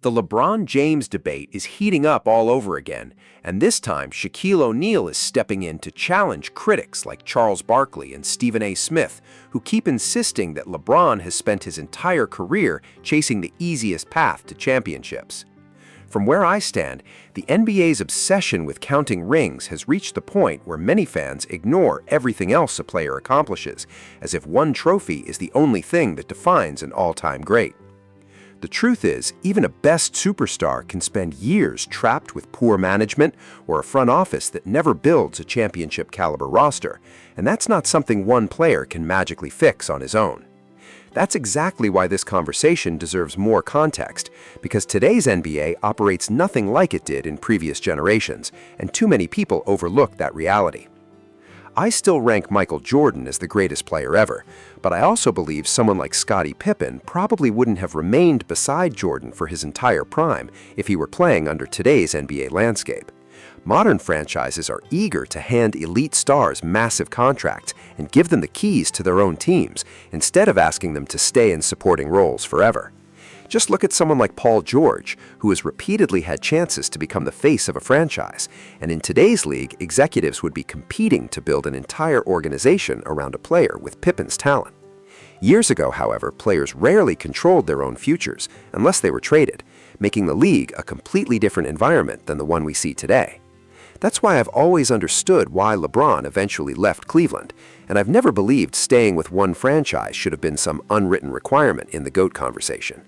The LeBron James debate is heating up all over again, and this time Shaquille O'Neal is stepping in to challenge critics like Charles Barkley and Stephen A. Smith, who keep insisting that LeBron has spent his entire career chasing the easiest path to championships. From where I stand, the NBA's obsession with counting rings has reached the point where many fans ignore everything else a player accomplishes, as if one trophy is the only thing that defines an all-time great. The truth is, even a best superstar can spend years trapped with poor management or a front office that never builds a championship-caliber roster, and that's not something one player can magically fix on his own. That's exactly why this conversation deserves more context, because today's NBA operates nothing like it did in previous generations, and too many people overlook that reality. I still rank Michael Jordan as the greatest player ever, but I also believe someone like Scottie Pippen probably wouldn't have remained beside Jordan for his entire prime if he were playing under today's NBA landscape. Modern franchises are eager to hand elite stars massive contracts and give them the keys to their own teams, instead of asking them to stay in supporting roles forever. Just look at someone like Paul George, who has repeatedly had chances to become the face of a franchise, and in today's league, executives would be competing to build an entire organization around a player with Pippen's talent. Years ago, however, players rarely controlled their own futures unless they were traded, making the league a completely different environment than the one we see today. That's why I've always understood why LeBron eventually left Cleveland, and I've never believed staying with one franchise should have been some unwritten requirement in the GOAT conversation.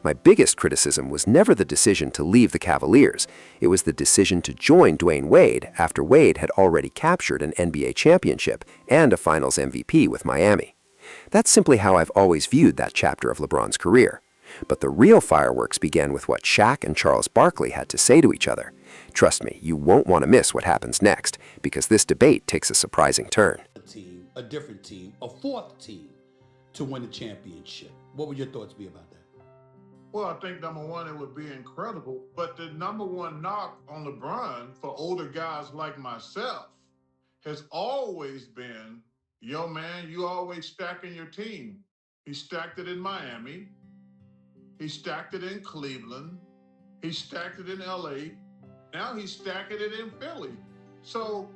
My biggest criticism was never the decision to leave the Cavaliers. It was the decision to join Dwyane Wade after Wade had already captured an NBA championship and a Finals MVP with Miami. That's simply how I've always viewed that chapter of LeBron's career. But the real fireworks began with what Shaq and Charles Barkley had to say to each other. Trust me, you won't want to miss what happens next, because this debate takes a surprising turn. A different team, a fourth team to win the championship. What would your thoughts be about that? Well, I think number one, it would be incredible. But the number one knock on LeBron for older guys like myself has always been, yo, man, you always stacking your team. He stacked it in Miami. He stacked it in Cleveland. He stacked it in LA. Now he's stacking it in Philly. So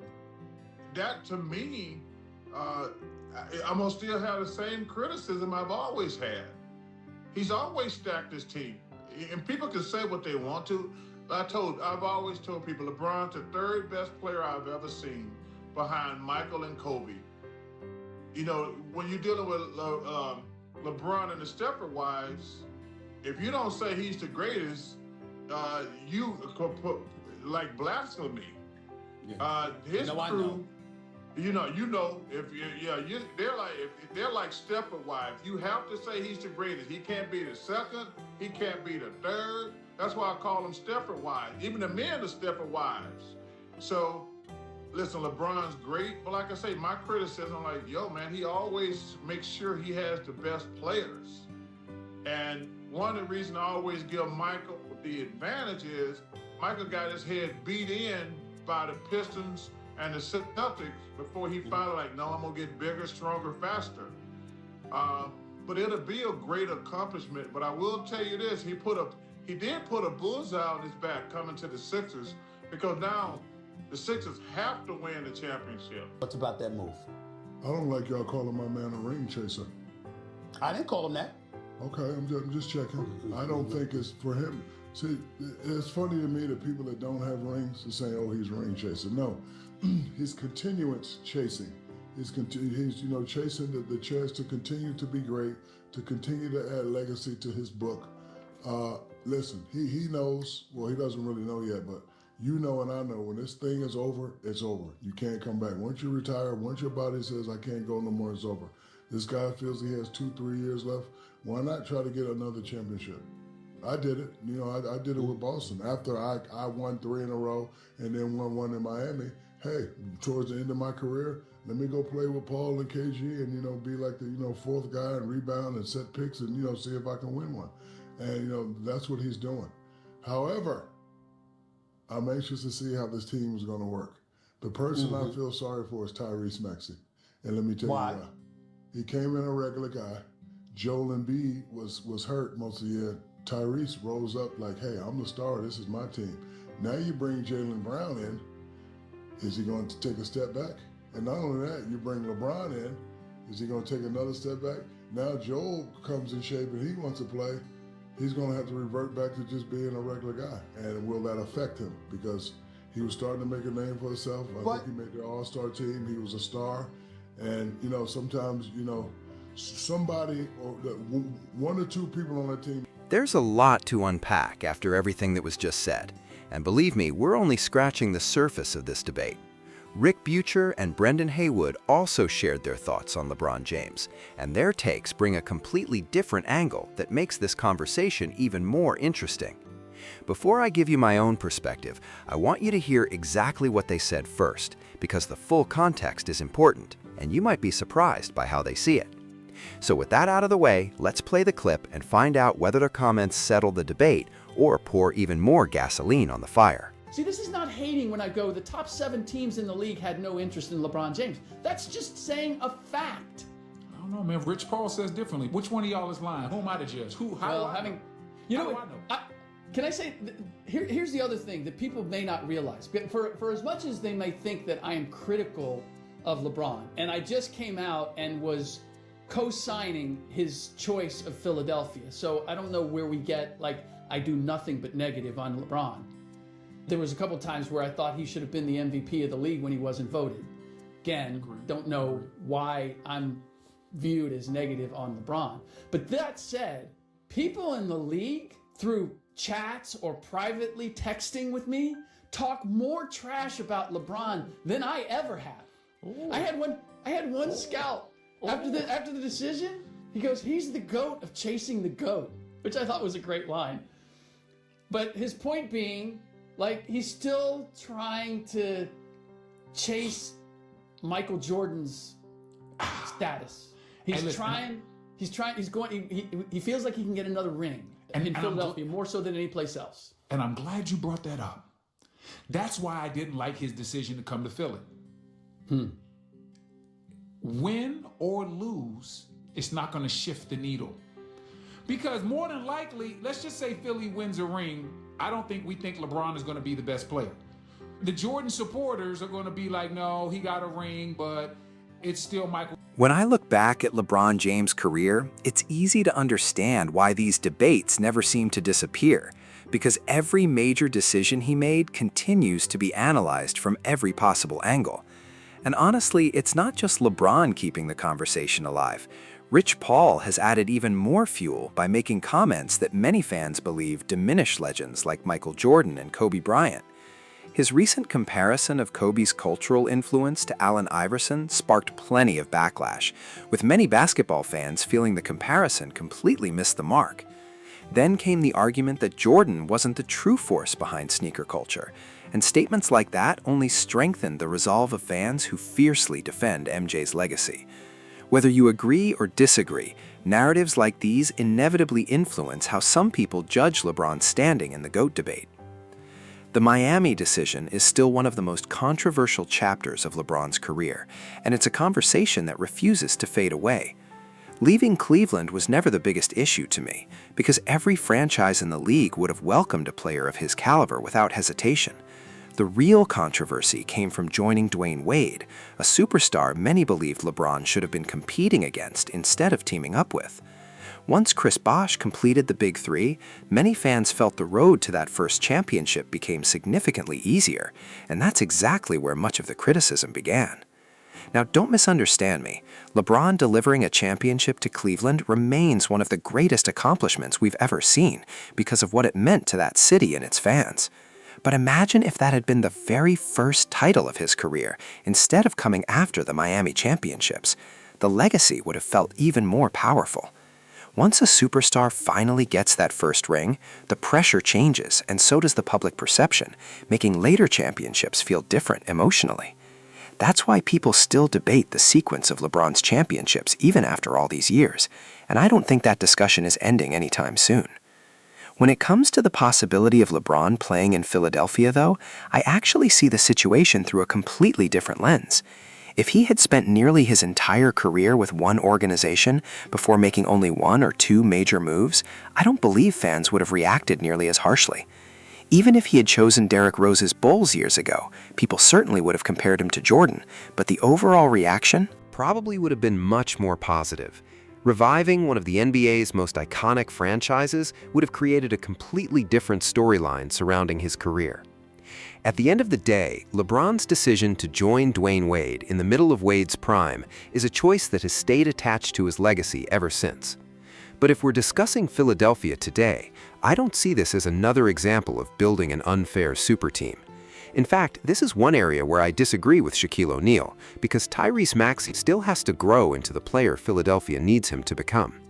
that, to me, I'm going to still have the same criticism I've always had. He's always stacked his team. And people can say what they want to. I've always told people LeBron's the third best player I've ever seen behind Michael and Kobe. You know, when you're dealing with LeBron and the Stepford wives, if you don't say he's the greatest, you could put like blasphemy. Yeah. His I crew, they're like Stepford wives. You have to say he's the greatest. He can't be the second. He can't be the third. That's why I call them Stepford wives. Even the men are Stepford wives. So, listen, LeBron's great, but like I say, my criticism, like, yo, man, he always makes sure he has the best players. And one of the reasons I always give Michael the advantage is Michael got his head beat in by the Pistons and the Celtics before he finally like, no, I'm gonna get bigger, stronger, faster. But it'll be a great accomplishment. But I will tell you this, he did put a bullseye on his back coming to the Sixers, because now the Sixers have to win the championship. What's about that move? I don't like y'all calling my man a ring chaser. I didn't call him that. Okay, I'm just checking. I don't think it's for him. See, it's funny to me that people that don't have rings are saying, oh, he's a ring chaser. No, he's continuance chasing. He's chasing the chance to continue to be great, to continue to add legacy to his book. Listen, he knows, well, he doesn't really know yet, but you know and I know when this thing is over, it's over. You can't come back. Once you retire, once your body says, I can't go no more, it's over. This guy feels he has 2-3 years left. Why not try to get another championship? I did it. I did it with Boston. After I won 3 in a row and then won 1 in Miami, hey, towards the end of my career, let me go play with Paul and KG and, be like the, fourth guy and rebound and set picks and, see if I can win one. And, that's what he's doing. However, I'm anxious to see how this team is going to work. The person I feel sorry for is Tyrese Maxey. And let me tell you why. He came in a regular guy. Joel Embiid was hurt most of the year. Tyrese rose up like, hey, I'm the star, this is my team. Now you bring Jaylen Brown in, is he going to take a step back? And not only that, you bring LeBron in, is he going to take another step back? Now Joel comes in shape and he wants to play. He's going to have to revert back to just being a regular guy. And will that affect him? Because he was starting to make a name for himself. I think he made the All-Star team. He was a star. And, you know, sometimes, you know, somebody or one or two people on that team. There's a lot to unpack after everything that was just said. And believe me, we're only scratching the surface of this debate. Rick Bucher and Brendan Haywood also shared their thoughts on LeBron James, and their takes bring a completely different angle that makes this conversation even more interesting. Before I give you my own perspective, I want you to hear exactly what they said first, because the full context is important, and you might be surprised by how they see it. So with that out of the way, let's play the clip and find out whether their comments settle the debate or pour even more gasoline on the fire. See, this is not hating when I go, the top 7 teams in the league had no interest in LeBron James. That's just saying a fact. I don't know, man. Rich Paul says differently. Which one of y'all is lying? Who am I to judge? Can I say, here's the other thing that people may not realize. For as much as they may think that I am critical of LeBron, and I just came out and was co-signing his choice of Philadelphia, so I don't know where we get, like, I do nothing but negative on LeBron. There was a couple times where I thought he should have been the MVP of the league when he wasn't voted. Again, don't know why I'm viewed as negative on LeBron. But that said, people in the league, through chats or privately texting with me, talk more trash about LeBron than I ever have. Ooh. I had one scout after the decision. He goes, "He's the GOAT of chasing the GOAT," which I thought was a great line. But his point being, like, he's still trying to chase Michael Jordan's status. He feels like he can get another ring in Philadelphia more so than any place else. And I'm glad you brought that up. That's why I didn't like his decision to come to Philly. Win or lose, it's not going to shift the needle. Because more than likely, let's just say Philly wins a ring, I don't think we think LeBron is going to be the best player. The Jordan supporters are going to be like, no, he got a ring, but it's still Michael. When I look back at LeBron James' career, it's easy to understand why these debates never seem to disappear, because every major decision he made continues to be analyzed from every possible angle. And honestly, it's not just LeBron keeping the conversation alive. Rich Paul has added even more fuel by making comments that many fans believe diminish legends like Michael Jordan and Kobe Bryant. His recent comparison of Kobe's cultural influence to Allen Iverson sparked plenty of backlash, with many basketball fans feeling the comparison completely missed the mark. Then came the argument that Jordan wasn't the true force behind sneaker culture, and statements like that only strengthened the resolve of fans who fiercely defend MJ's legacy. Whether you agree or disagree, narratives like these inevitably influence how some people judge LeBron's standing in the GOAT debate. The Miami decision is still one of the most controversial chapters of LeBron's career, and it's a conversation that refuses to fade away. Leaving Cleveland was never the biggest issue to me, because every franchise in the league would have welcomed a player of his caliber without hesitation. The real controversy came from joining Dwyane Wade, a superstar many believed LeBron should have been competing against instead of teaming up with. Once Chris Bosh completed the Big Three, many fans felt the road to that first championship became significantly easier, and that's exactly where much of the criticism began. Now, don't misunderstand me. LeBron delivering a championship to Cleveland remains one of the greatest accomplishments we've ever seen because of what it meant to that city and its fans. But imagine if that had been the very first title of his career, instead of coming after the Miami championships. The legacy would have felt even more powerful. Once a superstar finally gets that first ring, the pressure changes, and so does the public perception, making later championships feel different emotionally. That's why people still debate the sequence of LeBron's championships even after all these years, and I don't think that discussion is ending anytime soon. When it comes to the possibility of LeBron playing in Philadelphia, though, I actually see the situation through a completely different lens. If he had spent nearly his entire career with one organization before making only one or two major moves, I don't believe fans would have reacted nearly as harshly. Even if he had chosen Derrick Rose's Bulls years ago, people certainly would have compared him to Jordan, but the overall reaction probably would have been much more positive. Reviving one of the NBA's most iconic franchises would have created a completely different storyline surrounding his career. At the end of the day, LeBron's decision to join Dwyane Wade in the middle of Wade's prime is a choice that has stayed attached to his legacy ever since. But if we're discussing Philadelphia today, I don't see this as another example of building an unfair super team. In fact, this is one area where I disagree with Shaquille O'Neal, because Tyrese Maxey still has to grow into the player Philadelphia needs him to become.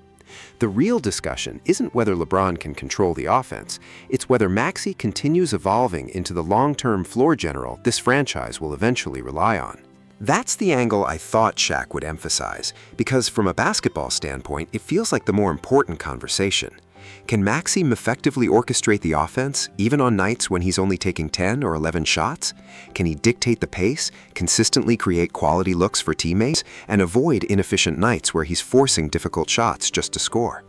The real discussion isn't whether LeBron can control the offense, it's whether Maxey continues evolving into the long-term floor general this franchise will eventually rely on. That's the angle I thought Shaq would emphasize, because from a basketball standpoint, it feels like the more important conversation. Can Maxey effectively orchestrate the offense, even on nights when he's only taking 10 or 11 shots? Can he dictate the pace, consistently create quality looks for teammates, and avoid inefficient nights where he's forcing difficult shots just to score?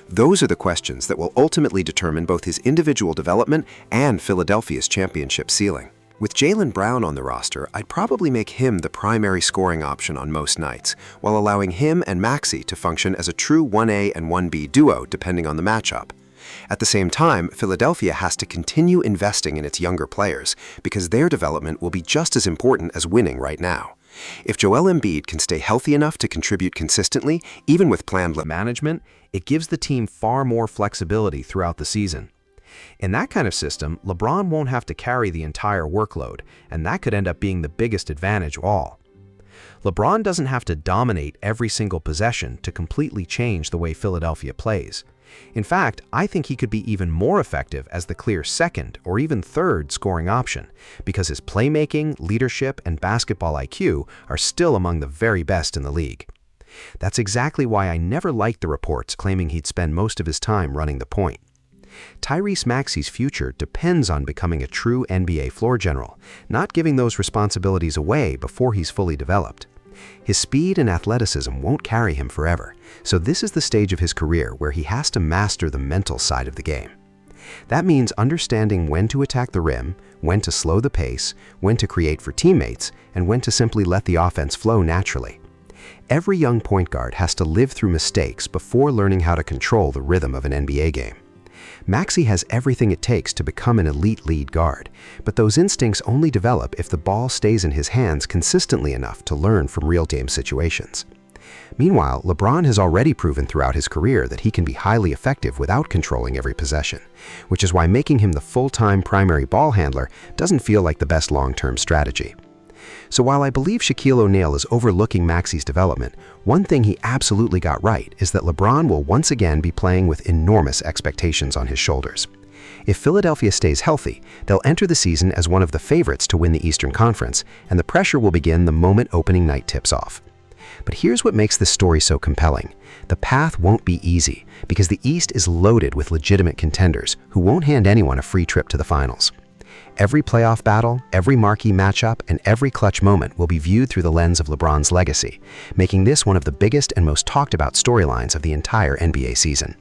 Those are the questions that will ultimately determine both his individual development and Philadelphia's championship ceiling. With Jaylen Brown on the roster, I'd probably make him the primary scoring option on most nights, while allowing him and Maxey to function as a true 1A and 1B duo depending on the matchup. At the same time, Philadelphia has to continue investing in its younger players, because their development will be just as important as winning right now. If Joel Embiid can stay healthy enough to contribute consistently, even with planned management, it gives the team far more flexibility throughout the season. In that kind of system, LeBron won't have to carry the entire workload, and that could end up being the biggest advantage of all. LeBron doesn't have to dominate every single possession to completely change the way Philadelphia plays. In fact, I think he could be even more effective as the clear second or even third scoring option, because his playmaking, leadership, and basketball IQ are still among the very best in the league. That's exactly why I never liked the reports claiming he'd spend most of his time running the point. Tyrese Maxey's future depends on becoming a true NBA floor general, not giving those responsibilities away before he's fully developed. His speed and athleticism won't carry him forever, so this is the stage of his career where he has to master the mental side of the game. That means understanding when to attack the rim, when to slow the pace, when to create for teammates, and when to simply let the offense flow naturally. Every young point guard has to live through mistakes before learning how to control the rhythm of an NBA game. Maxey has everything it takes to become an elite lead guard, but those instincts only develop if the ball stays in his hands consistently enough to learn from real-game situations. Meanwhile, LeBron has already proven throughout his career that he can be highly effective without controlling every possession, which is why making him the full-time primary ball handler doesn't feel like the best long-term strategy. So while I believe Shaquille O'Neal is overlooking Maxey's development, one thing he absolutely got right is that LeBron will once again be playing with enormous expectations on his shoulders. If Philadelphia stays healthy, they'll enter the season as one of the favorites to win the Eastern Conference, and the pressure will begin the moment opening night tips off. But here's what makes this story so compelling. The path won't be easy, because the East is loaded with legitimate contenders who won't hand anyone a free trip to the finals. Every playoff battle, every marquee matchup, and every clutch moment will be viewed through the lens of LeBron's legacy, making this one of the biggest and most talked about storylines of the entire NBA season.